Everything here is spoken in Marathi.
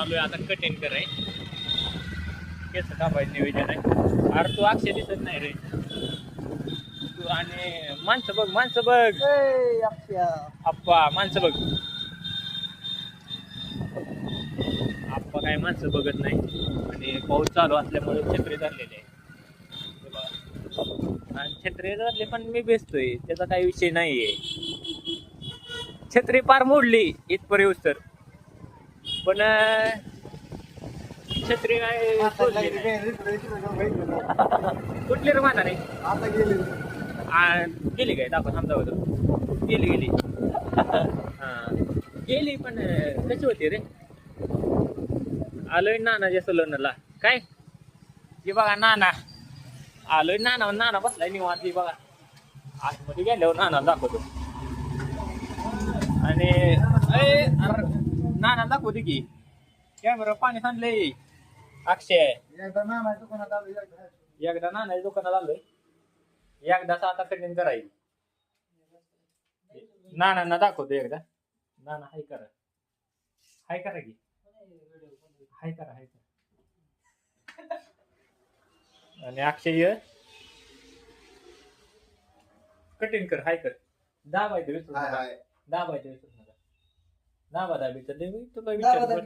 चालू आहे आता कटिंग कराय केस कापायचं नियोजन आहे. अरे तू अक्षय दिसत नाही रे तू. आणि माणसं बघ आप्पा माणसं बघ. आप्पा काय माणसं बघत नाही. आणि पाऊस चालू असल्यामुळे छत्री धरलेली आहे. आणि छत्री धरले पण मी भेटतोय त्याचा काही विषय नाहीये. छत्री पार मोडली इथपर्यंत तर पण छत्री काय कुठली रे माना रे गेली काय दाखव थांबा होतं गेली हा गेली पण कशी होती रे. आलोय नानाच्या सलोनला काय हे बघा नाना आलोय नाना बसलाय निवांत बघा. आतमध्ये गेल्यावर नाना दाखवतो. आणि नाना दाखवते की कॅमेरा पाणी सांडलंय. अक्षय एकदा नानाच्या दुकानात आलोय. एकदाच आता कटिंग करायची. नानांना दाखवतो एकदा. नाना हाय करा की हाय करा. आणि अक्षय कटिंग कर हाय कर. दाबायचं विसरू नका. दाबा तर तुला विचार